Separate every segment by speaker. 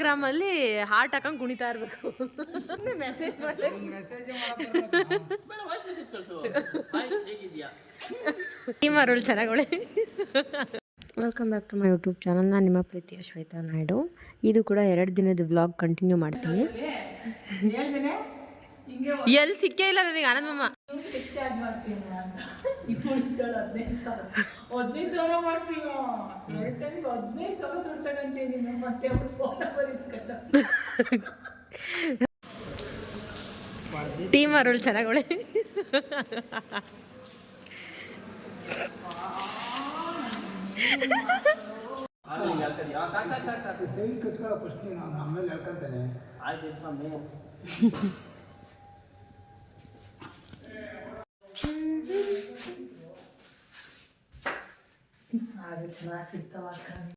Speaker 1: ಇನ್ಸ್ಟಾಗ್ರಾಮಲ್ಲಿ ಹಾರ್ಟ್ ಹಾಕೊಂಡು ಕುಣಿತಾ ಇರಬೇಕು. ಮೆಸೇಜ್ ಟೀಮ್ ಅರುಳ್ ಚೆನ್ನಾಗವಳೆ. Welcome back to my YouTube channel. ನಾನು ನಿಮ್ಮ ಪ್ರೀತಿಯ ಶ್ವೇತಾ ನಾಯ್ಡು. ಇದು ಕೂಡ 2 ದಿನದ ವ್ಲಾಗ್ ಕಂಟಿನ್ಯೂ ಮಾಡ್ತೀನಿ. ಎಲ್ಲಿ ಸಿಕ್ಕೇ ಇಲ್ಲ ನನಗೆ ಆನಂದಮ್ಮ. ಟೀಮ್ ಅರುಳ್ ಚೆನ್ನಾಗವಳೆ.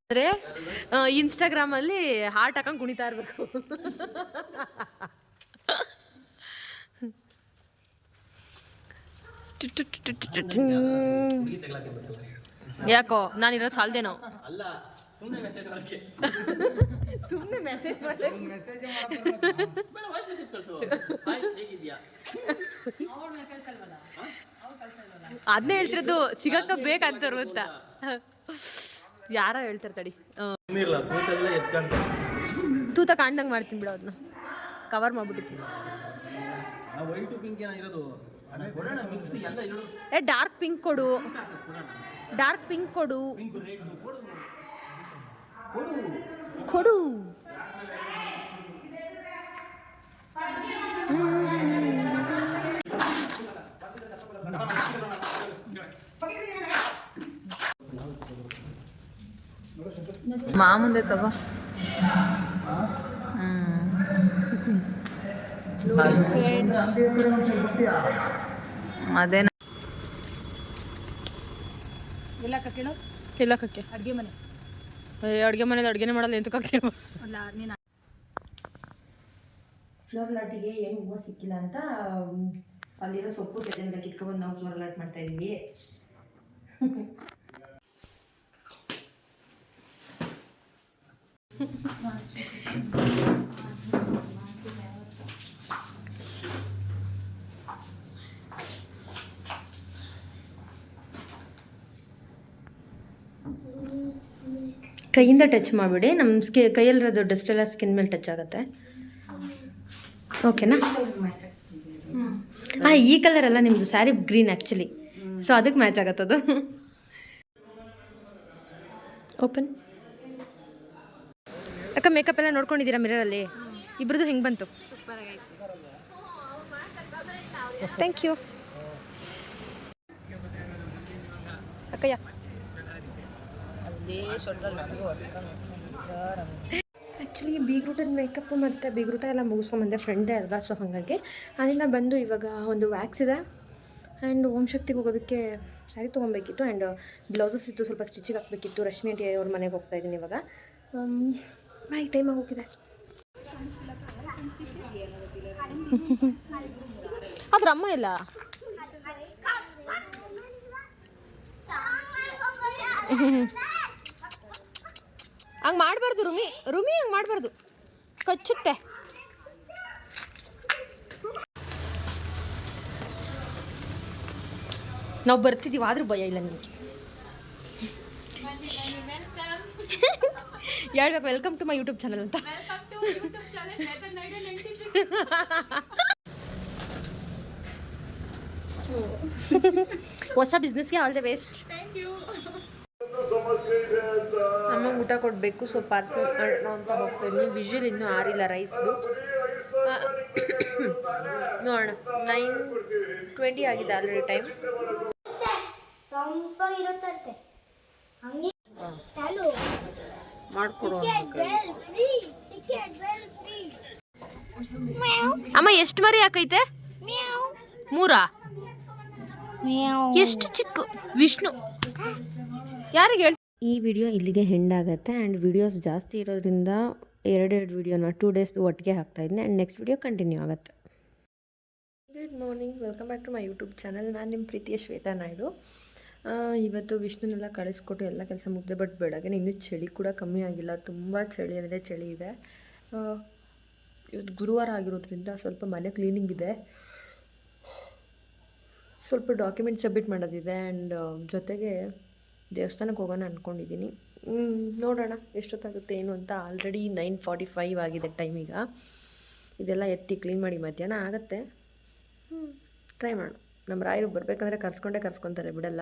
Speaker 1: ಅಂದ್ರೆ ಇನ್ಸ್ಟಾಗ್ರಾಮಲ್ಲಿ ಹಾರ್ಟ್ ಹಾಕೊಂಡು ಕುಣಿತಾ ಇರಬೇಕು. ಯಾಕೋ ನಾನಿರೋದು ಸಾಲ್ದೇನೋ. ಸುಮ್ಮನೆ ಮೆಸೇಜ್ ಅದನ್ನೇ ಹೇಳ್ತಿರೋದು. ಸಿಗಕ್ಕ ಬೇಕಂತವ್ರು ಅಂತ ಯಾರ ಹೇಳ್ತಾರೆ ತಡಿ. ತೂತ ಕಾಣ್ದಂಗೆ ಮಾಡ್ತೀನಿ ಬಿಡು, ಅದನ್ನ ಕವರ್ ಮಾಡ್ಬಿಟ್ಟಿರ್ತೀನಿ. ಡಾರ್ಕ್ ಪಿಂಕ್ ಕೊಡು, ಡಾರ್ಕ್ ಪಿಂಕ್ ಕೊಡು ಕೊಡು. ಮಾಮುಂದೆ ತಗೋ. ಅದೇನ ಎಲ್ಲಕ್ಕೆ ಅಡುಗೆ ಮನೆ. ಅಡುಗೆ ಮನೇದು ಅಡುಗೆನೇ ಮಾಡಲ್ಲ ಎಂತಕ್ಕೆ ಆಗ್ತೀವಿ. ಫ್ಲೋರ್ ಲಾಟಿಗೆ ಏನು ಹೂವು ಸಿಕ್ಕಿಲ್ಲ ಅಂತ ಅಲ್ಲಿರೋ ಸೊಪ್ಪು ಸೆಕೆಂಡ್ ಕಿತ್ಕೊಬಂದು ನಾವು ಫ್ಲೋರ್ ಲಾಟ್ ಮಾಡ್ತಾ ಇದ್ದೀವಿ. ಕೈಯಿಂದ ಟಚ್ ಮಾಡಿಬಿಡಿ. ನಮ್ಮ ಕೈಯಲ್ಲಿರೋದು ಡಸ್ಟ್ ಎಲ್ಲ ಸ್ಕಿನ್ ಮೇಲೆ ಟಚ್ ಆಗುತ್ತೆ. ಓಕೆನಾ? ಹಾಂ, ಈ ಕಲರ್ ಅಲ್ಲ ನಿಮ್ಮದು ಸ್ಯಾರಿ ಗ್ರೀನ್ ಆ್ಯಕ್ಚುಲಿ, ಸೊ ಅದಕ್ಕೆ ಮ್ಯಾಚ್ ಆಗತ್ತದು. ಓಪನ್. ಅಕ್ಕ ಮೇಕಪ್ ಎಲ್ಲ ನೋಡ್ಕೊಂಡಿದ್ದೀರಾ ಮಿರರಲ್ಲಿ? ಇಬ್ರದ್ದು ಹೆಂಗೆ ಬಂತು? ಥ್ಯಾಂಕ್ ಯು ಅಕ್ಕಯ್ಯ. ಆ್ಯಕ್ಚುಲಿ ಬೀಗ್ರೂಟದ ಮೇಕಪ್ ಮತ್ತು ಬೀಗ್ರೂಟ ಎಲ್ಲ ಮುಗಿಸ್ಕೊಂಬಂದೆ, ಫ್ರೆಂಡೇ ಅಲ್ವಾ, ಸೊ ಹಾಗಾಗಿ ಅಲ್ಲಿಂದ ಬಂದು ಇವಾಗ ಒಂದು ವ್ಯಾಕ್ಸ್ ಇದೆ ಆ್ಯಂಡ್ ಓಂ ಶಕ್ತಿಗೆ ಹೋಗೋದಕ್ಕೆ ಸ್ಯಾರಿ ತೊಗೊಬೇಕಿತ್ತು ಆ್ಯಂಡ್ ಬ್ಲೌಸಸ್ ಇತ್ತು, ಸ್ವಲ್ಪ ಸ್ಟಿಚಿಗೆ ಹಾಕಬೇಕಿತ್ತು. ರಶ್ಮಿ ಆಂಟಿ ಅವ್ರ ಮನೆಗೆ ಹೋಗ್ತಾ ಇದ್ದೀನಿ ಇವಾಗ. ಬಾಯ್, ಟೈಮ್ ಆಗೋಗಿದೆ. ಆದ್ರೆ ಅಮ್ಮ ಇಲ್ಲ. ಹಂಗೆ ಮಾಡಬಾರ್ದು ರುಮಿ, ಹಂಗೆ ಮಾಡಬಾರ್ದು, ಕಚ್ಚುತ್ತೆ. ನಾವು ಬರ್ತಿದ್ದೀವಿ ಆದರೂ ಭಯ ಇಲ್ಲ ನಿಮಗೆ. ಹೇಳ್ಬೇಕು welcome to my YouTube channel ಅಂತ. ಹೊಸ ಬಿಸ್ನೆಸ್ಗೆ ಆಲ್ ದ ಬೆಸ್ಟ್. ಅಮ್ಮ ಊಟ ಕೊಡಬೇಕು, ಸೊ ಪಾರ್ಸಲ್ ಮಾಡೋಣ ಅಂತ ಹೋಗ್ತಾ ಇದ್ದೀನಿ. ವಿಷುವಲ್ ಇನ್ನೂ ಆರಿಲ್ಲ ರೈಸ್ದು. ನೋಡೋಣ, 9:20 ಆಗಿದೆ ಆಲ್ರೆಡಿ ಟೈಮ್. ಮಾಡ್ಕೊಡು ಅಮ್ಮ. ಎಷ್ಟು ಮರಿ ಹಾಕೈತೆ? 3. ಎಷ್ಟು ಚಿಕ್ಕ ವಿಷ್ಣು ಯಾರಿಗೆ ಹೇಳ್. ಈ ವಿಡಿಯೋ ಇಲ್ಲಿಗೆ ಹೆಂಡ್ ಆಗುತ್ತೆ ಆ್ಯಂಡ್ ವಿಡಿಯೋಸ್ ಜಾಸ್ತಿ ಇರೋದ್ರಿಂದ 2 ವಿಡಿಯೋನ 2 ಡೇಸ್ ಒಟ್ಟಿಗೆ ಹಾಕ್ತಾಯಿದ್ದೀನಿ ಆ್ಯಂಡ್ ನೆಕ್ಸ್ಟ್ ವಿಡಿಯೋ ಕಂಟಿನ್ಯೂ ಆಗುತ್ತೆ. Good morning, welcome back to my YouTube channel. ನಾನು ನಿಮ್ಮ ಪ್ರೀತಿಯ ಶ್ವೇತಾ ನಾಯ್ಡು. ಇವತ್ತು ವಿಷ್ಣುನೆಲ್ಲ ಕಳಿಸ್ಕೊಟ್ಟು ಎಲ್ಲ ಕೆಲಸ ಮುಗಿದೆ. ಬಟ್ ಬೆಳಗ್ಗೆ ಇನ್ನೂ ಚಳಿ ಕೂಡ ಕಮ್ಮಿ ಆಗಿಲ್ಲ, ತುಂಬ ಚಳಿ ಅಂದರೆ ಚಳಿ ಇದೆ. ಇವತ್ತು ಗುರುವಾರ ಆಗಿರೋದ್ರಿಂದ ಸ್ವಲ್ಪ ಮನೆ ಕ್ಲೀನಿಂಗ್ ಇದೆ, ಸ್ವಲ್ಪ ಡಾಕ್ಯುಮೆಂಟ್ ಸಬ್ಮಿಟ್ ಮಾಡೋದಿದೆ ಆ್ಯಂಡ್ ಜೊತೆಗೆ ದೇವಸ್ಥಾನಕ್ಕೆ ಹೋಗೋಣ ಅಂದ್ಕೊಂಡಿದ್ದೀನಿ. ನೋಡೋಣ ಎಷ್ಟೊತ್ತಾಗುತ್ತೆ ಏನು ಅಂತ. ಆಲ್ರೆಡಿ 9:45 ಆಗಿದೆ ಟೈಮ್. ಈಗ ಇದೆಲ್ಲ ಎತ್ತಿ ಕ್ಲೀನ್ ಮಾಡಿ ಮಧ್ಯಾಹ್ನ ಆಗುತ್ತೆ. ಟ್ರೈ ಮಾಡೋಣ. ನಮ್ಮ ರಾಯರು ಬರಬೇಕಂದ್ರೆ ಕರ್ಸ್ಕೊತಾರೆ, ಬಿಡಲ್ಲ.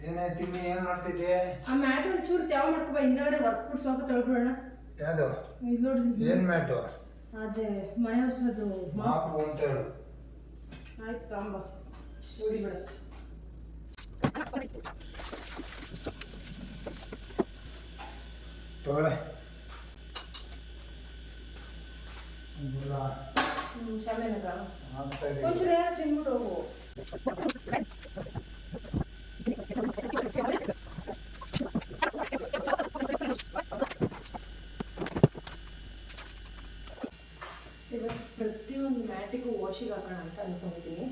Speaker 2: ಏನಾಯ್ತು ಏನು ಮಾಡ್ತಿದ್ದೆ?
Speaker 1: ಆ ಮ್ಯಾಟ್ ಒಂಚೂರು ತ್ಯಾವ ಮಾಡ್ಕೊಬ, ಹಿಂದಗಡೆ ಒರೆಸ್ಬಿಟ್ಟು ಸ್ವಲ್ಪ ತೊಳ್ಬಿಡೋಣ.
Speaker 2: ಯಾವುದು?
Speaker 1: ಇದು ನೋಡಿ.
Speaker 2: ಏನು ಮ್ಯಾಟು?
Speaker 1: ಅದೇ ಮನೆ ಹೊಸದು
Speaker 2: ಮಾಪು ಅಂತ ಹೇಳು.
Speaker 1: ಆಯ್ತು ತಾಂಬ ಹೊಡಿಬೇಡ.
Speaker 2: ತೊಗೊಳೆ.
Speaker 1: ಶಾಮೆನಗ ಒಂಚೂರು ಏನೋ ತಿನ್ಬಿಟ್ಟು ಹೋಗು. ಪ್ರತಿಯೊಂದು ಮ್ಯಾಟಿಗೂ ವಾಷಿಗೆ ಹಾಕೋಣ ಅಂತ ಅಂದ್ಕೊಂಡಿದ್ದೀನಿ.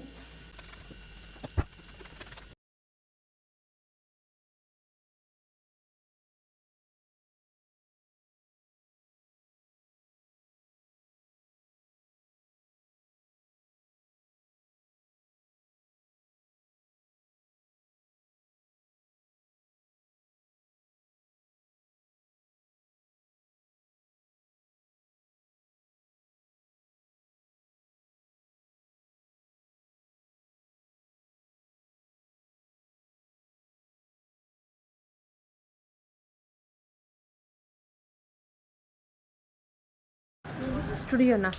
Speaker 1: ಸ್ಟುಡಿಯೋನಾ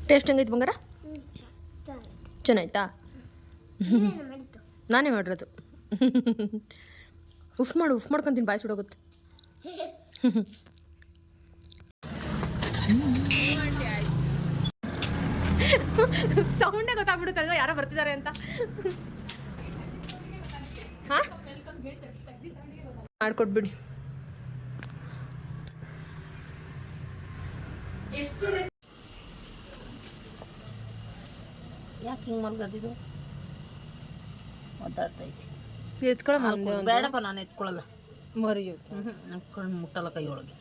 Speaker 1: ಟೇಸ್ಟ್ ಹೆಂಗೈತೆ ಬಂಗಾರ? ಚೆನ್ನಾಯ್ತಾ? ನಾನೇ ಮಾಡಿರೋದು. ಉಫ್ ಮಾಡ್ಕೊತೀನಿ, ಬಾಯಿ ಸುಡೋಗುತ್ತೆ. ಸೌಂಡೇ ಗೊತ್ತಾಗ್ಬಿಡುತ್ತಲ್ವ ಯಾರೋ ಬರ್ತಿದ್ದಾರೆ ಅಂತ. ಹಾಂ ಮಾಡ್ಕೊಟ್ಬಿಡಿ.
Speaker 3: ಯಾಕೆ ಹಿಂಗೆ ಮಲ್ಗದಿದು ಒದ್ದಾಡ್ತೈತಿ?
Speaker 1: ಎತ್ಕೊಳ್ಳೋ
Speaker 3: ಬೇಡಪ್ಪ, ನಾನು ಎತ್ಕೊಳ್ಳಲ್ಲ.
Speaker 1: ಮರಿ
Speaker 3: ಎತ್ಕೊಂಡು ಮುಟ್ಟಲ್ಲ ಕೈ ಒಳಗೆ,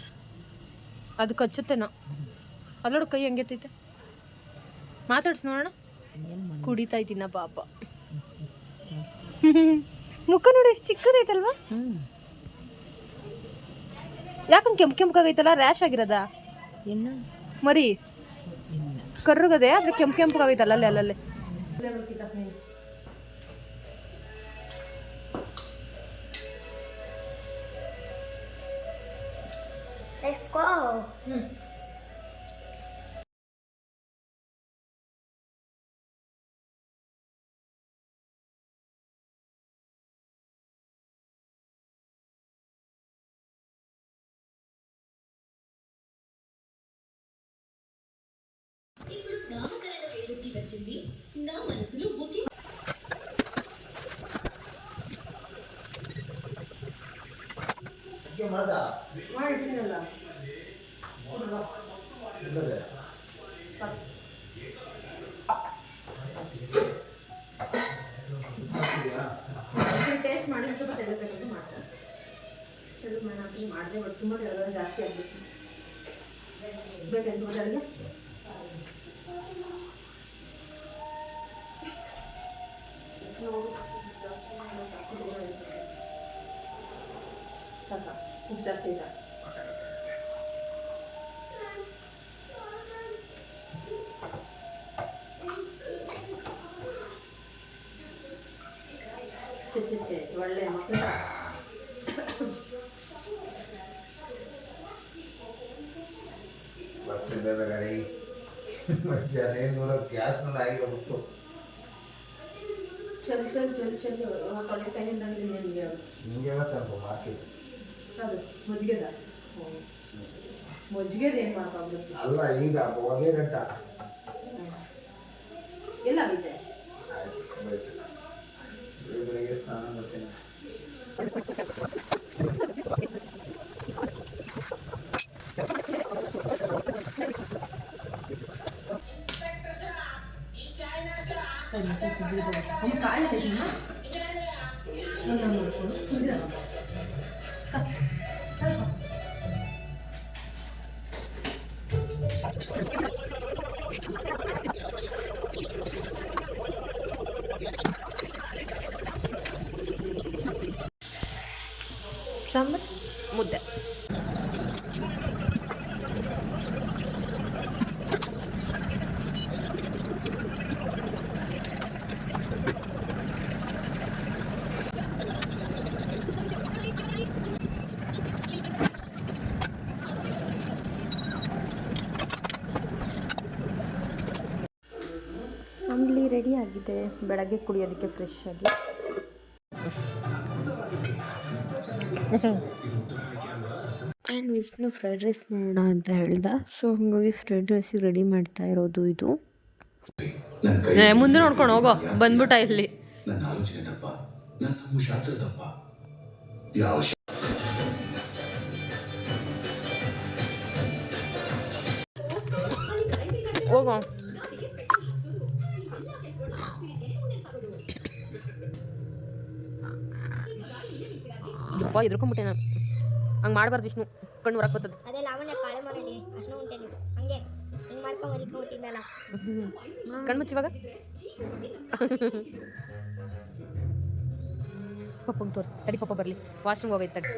Speaker 1: ಅದು ಕಚ್ಚುತ್ತೇನೋ. ಅಲ್ಲೋಡು ಕೈ ಹೆಂಗೆತ್ತೈತೆ, ಮಾತಾಡ್ಸಿ ನೋಡೋಣ. ಕುಡಿತಾಯ್ತಿನ ಪಾಪ. ಮುಖ ನೋಡಿ ಎಷ್ಟು ಚಿಕ್ಕದೈತಲ್ವಾ? ಯಾಕಂಗೆ ಕೆಂಪಗಾಗೈತಲ್ಲ? ರ್ಯಾಶ್ ಆಗಿರೋದಾ?
Speaker 3: ಇನ್ನು
Speaker 1: ಮರಿ ಕರ್ರಗದೆ, ಆದ್ರೆ ಕೆಂಪಗಾಗೈತಲ್ಲ ಅಲ್ಲೇ.
Speaker 4: Let's go.
Speaker 5: ఇప్పుడు నామకరణ వేడుకి వచ్చింది నా మనసులో బుద్ధి.
Speaker 2: ಚಿಕನ್ ಮಾಡ್ದ
Speaker 1: ಮಾಡಿದ್ದೀನಲ್ಲ
Speaker 2: ಇಲ್ಲವೇ
Speaker 1: ಟೇಸ್ಟ್ ಮಾಡಿ ಸ್ವಲ್ಪ ತೆಗೆದುಕೊಂಡು ಮಾಡ್ತಾರೆ ತೆಗೆದು ಮಾಡಿದೆ ಬಟ್ ತುಂಬ ತೆಗೆದ್ರೆ ಜಾಸ್ತಿ ಆಗ್ಬಿಟ್ಟು ಬೇಕಂತ ಅಡುಗೆ ಸಾಕ ಉಪ್ಪು ಜಾಸ್ತಿ ಇಲ್ಲ ಛೆ ಒಳ್ಳೆ ಮಕ್ಕಳು
Speaker 2: ಬರ್ಸಿರ್ಬೇಕಾರೆ ಮಧ್ಯಾಹ್ನ ಏನು ನೋಡೋ ಗ್ಯಾಸ್ ಮೇಲೆ ಆಗಿರೋಬಿಟ್ಟು
Speaker 1: ಚಲ್ ತೊಳೆ ಕೈಯಿಂದ ನಿಮಗೆ
Speaker 2: ನಿಮಗೆ ಗೊತ್ತಪ್ಪ ಮಾರ್ಕೆಟ್
Speaker 1: ಅದು ಮಜ್ಜಿಗೆದ ಮಜ್ಜಿಗೆದ ಏನು ಮಾಡೋಕ್ಕಾಗುತ್ತೆ
Speaker 2: ಅಲ್ಲ ಈಗ ಹೊಗೆ ಗಂಟ
Speaker 1: ಎಲ್ಲ ಆಗುತ್ತೆ
Speaker 2: ಆಯ್ತು ಬೈತು ಬೆಳಿಗ್ಗೆ ಸ್ನಾನ ಮಾಡ್ತೀನಿ
Speaker 1: ಸಾಂಬಾರ್ ಮುದ್ದೆ ಅಂಬ್ಲಿ ರೆಡಿ ಆಗಿದೆ ಬೆಳಗ್ಗೆ ಕುಡಿಯೋದಕ್ಕೆ ಫ್ರೆಶ್ ಆಗಿ ಆ್ಯಂಡ್ ವಿಷ್ಣು ಫ್ರೈಡ್ ರೈಸ್ ಮಾಡೋಣ ಅಂತ ಹೇಳ್ದ ಸೊ ಹಾಗಾಗಿ ಫ್ರೈಡ್ ರೈಸಿಗೆ ರೆಡಿ ಮಾಡ್ತಾ ಇರೋದು ಇದು ಮುಂದೆ ನೋಡ್ಕೊಂಡು ಹೋಗೋ ಬಂದ್ಬಿಟ್ಟ ಇಲ್ಲಿ
Speaker 6: ನನ್ನ ಆಲೋಚನೆ ತಪ್ಪ ನನ್ನ ಶಾಸ್ತ್ರ ತಪ್ಪ ಯಾವ
Speaker 1: ಹೋಗೋ ಯಪ್ಪ ಎದ್ರಕೊಂಬಿಟ್ಟೆ ನಾನು ಹಂಗೆ ಮಾಡಬಾರ್ದು ವಿಷ್ಣು ಕಣ್ಣು ಹೊರಗೆ ಬರ್ತದೆ
Speaker 4: ಅದೇ ಲಾವಣ್ಯ ಕಾಳೆ ಮಾಡಿ ಅಷ್ಟು ಉಂಟೆ ನೀವು ಹಂಗೆ ಹಿಂಗೆ ಮಾಡ್ಕೊಂಡು ಮರಿಕೊಂಬಿಟ್ಟಿದ್ದಲ್ಲ
Speaker 1: ಕಣ್ಣು ಮುಚ್ಚಿವಾಗ ಪಪ್ಪಂಗೆ ತೋರಿಸಿ ತಡಿ ಪಪ್ಪ ಬರಲಿ ವಾಶ್ರೂಮ್ಗೆ ಹೋಗೈತೆ ತಡಿ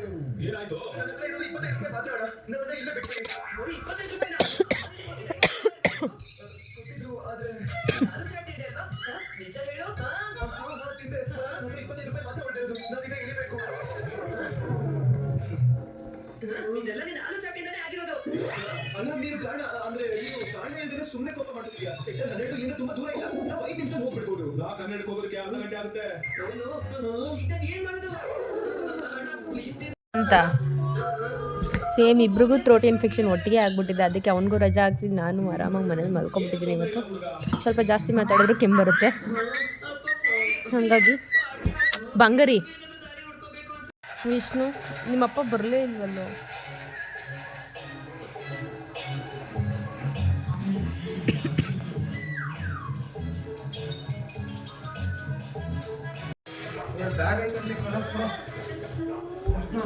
Speaker 7: ಅಲ್ಲ ನೀನು ಕಾರಣ ಅಂದ್ರೆ ನೀವು ಕಾರಣ ಇದ್ರೆ ಸುಮ್ಮನೆ ಕೋಪ ಮಾಡ್ತಿದ್ಯಾ ಸೆಕ್ಟರ್ 12 ಇಂದ ತುಂಬಾ ದೂರ ಇಲ್ಲ ನಾವು 5 ನಿಮಿಷ ಹೋಗ್ಬಿಡ್ಬೋದು ನಾ ಕನ್ನಡಕ್ಕೆ ಹೋಗೋದಕ್ಕೆ ಅರ್ಧ ಗಂಟೆ ಆಗುತ್ತೆ ಏನ್ ಮಾಡೋದು
Speaker 1: ಅಂತ ಸೇಮ್ ಇಬ್ರಿಗೂ ಥ್ರೋಟ್ ಇನ್ಫೆಕ್ಷನ್ ಒಟ್ಟಿಗೆ ಆಗ್ಬಿಟ್ಟಿದೆ ಅದಕ್ಕೆ ಅವನಿಗೂ ರಜಾ ಹಾಕ್ಸಿದ್ದು ನಾನು ಆರಾಮಾಗಿ ಮನೇಲಿ ಮಲ್ಕೊಂಡ್ಬಿಟ್ಟಿದ್ದೀನಿ ಇವತ್ತು ಸ್ವಲ್ಪ ಜಾಸ್ತಿ ಮಾತಾಡಿದ್ರು ಕೆಮ್ಮು ಬರುತ್ತೆ ಹಾಗಾಗಿ ಬಂಗಾರಿ ವಿಷ್ಣು ನಿಮ್ಮಪ್ಪ ಬರಲೇ ಇಲ್ವಲ್ಲೋ
Speaker 2: ಬ್ಯಾಗ್ ಐತಂತೆ ಕೊಡು ವಿಷ್ಣು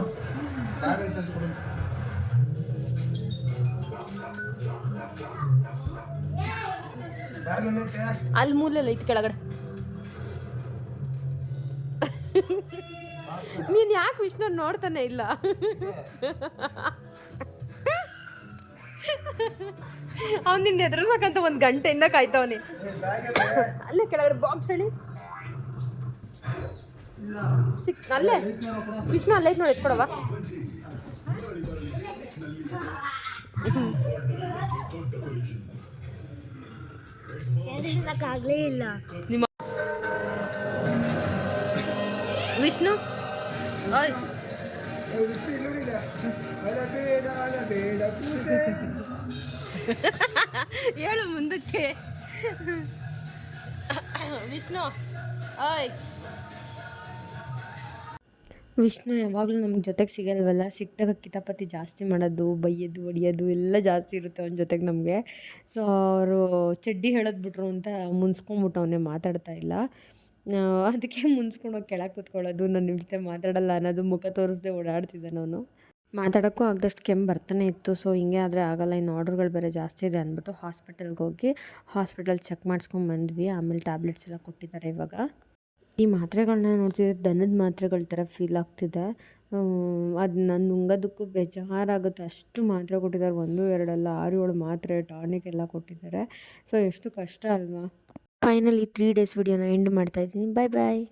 Speaker 2: ಬ್ಯಾಗ್ ಐತಂತ ಕೊಡು ಬ್ಯಾಗ್ ಎಲ್ಲೈತೆ
Speaker 1: ಅಲ್ಲಿ ಮೂಲೆಲ್ಲ ಐತೆ ಕೆಳಗಡೆ ನೀನು ಯಾಕೆ ವಿಷ್ಣು ನೋಡ್ತಾನೆ ಇಲ್ಲ ಅವ್ನು ನಿನ್ನ ಎದುರಿಸಕ್ಕಂತ ಒಂದು ಗಂಟೆಯಿಂದ ಕಾಯ್ತವನಿ ಅಲ್ಲೇ ಕೆಳಗಡೆ ಬಾಕ್ಸ್ ಹೇಳಿ ಅಲ್ಲೇ ವಿಷ್ಣು ಅಲ್ಲೇ ನೋಡಿ ಎತ್ಕೊಡವ
Speaker 4: ಸಾಕಾಗ್ಲೇ ಇಲ್ಲ
Speaker 1: ನಿಮ್ಮ ವಿಷ್ಣು ಓಯ್
Speaker 2: ವಿಷ್ಣು ಇಲ್ಲೋಡಿಲ್ಲ ಅಳಬೇಡ ಅಳಬೇಡ ಕೂಸೆ
Speaker 1: ಹೇಳು ಮುಂದಕ್ಕೆ ವಿಷ್ಣು ಓಯ್ ವಿಷ್ಣು ಯಾವಾಗಲೂ ನಮ್ಮ ಜೊತೆಗೆ ಸಿಗಲ್ವಲ್ಲ, ಸಿಕ್ಕಿದಾಗ ಕಿತಾಪತಿ ಜಾಸ್ತಿ ಮಾಡೋದು, ಬೈಯೋದು, ಹೊಡಿಯೋದು ಎಲ್ಲ ಜಾಸ್ತಿ ಇರುತ್ತೆ ಅವನ ಜೊತೆಗೆ ನಮಗೆ. ಸೊ ಅವರು ಚಡ್ಡಿ ಹೇಳೋದು ಬಿಟ್ರು ಅಂತ ಮುನ್ಸ್ಕೊಂಬಿಟ್ಟವನೇ, ಮಾತಾಡ್ತಾ ಇಲ್ಲ. ಅದಕ್ಕೆ ಮುನ್ಸ್ಕೊಂಡೋಗಿ ಕೆಳಗೆ ಕೂತ್ಕೊಳ್ಳೋದು, ನಾನು ನಿಮ್ಮ ಜೊತೆ ಮಾತಾಡಲ್ಲ ಅನ್ನೋದು, ಮುಖ ತೋರಿಸ್ದೆ ಓಡಾಡ್ತಿದ್ದಾನೆ ಅವನು. ಮಾತಾಡೋಕ್ಕೂ ಆಗದಷ್ಟು ಕೆಮ್ಮು ಬರ್ತಾನೆ ಇತ್ತು. ಸೊ ಹಿಂಗೆ ಆದರೆ ಆಗಲ್ಲ, ಇನ್ನು ಆರ್ಡ್ರ್ಗಳು ಬೇರೆ ಜಾಸ್ತಿ ಇದೆ ಅಂದ್ಬಿಟ್ಟು ಹಾಸ್ಪಿಟಲ್ಗೆ ಹೋಗಿ ಚೆಕ್ ಮಾಡಿಸ್ಕೊಂಡು ಬಂದ್ವಿ. ಆಮೇಲೆ ಟ್ಯಾಬ್ಲೆಟ್ಸ್ ಎಲ್ಲ ಕೊಟ್ಟಿದ್ದಾರೆ ಇವಾಗ. ಈ ಮಾತ್ರೆಗಳನ್ನ ನೋಡ್ತಿದ್ರೆ ದನದ ಮಾತ್ರೆಗಳ ಥರ ಫೀಲ್ ಆಗ್ತಿದೆ. ಅದು ನಾನು ನುಂಗೋದಕ್ಕೂ ಬೇಜಾರಾಗುತ್ತೆ, ಅಷ್ಟು ಮಾತ್ರೆ ಕೊಟ್ಟಿದ್ದಾರೆ. 1, 2 ಅಲ್ಲ, 6, 7 ಮಾತ್ರೆ, ಟಾನಿಕ್ ಎಲ್ಲ ಕೊಟ್ಟಿದ್ದಾರೆ. ಸೊ ಎಷ್ಟು ಕಷ್ಟ ಅಲ್ವಾ. ಫೈನಲಿ 3 ಡೇಸ್ ವಿಡಿಯೋನ ಎಂಡ್ ಮಾಡ್ತಾಯಿದ್ದೀನಿ. ಬಾಯ್ ಬಾಯ್.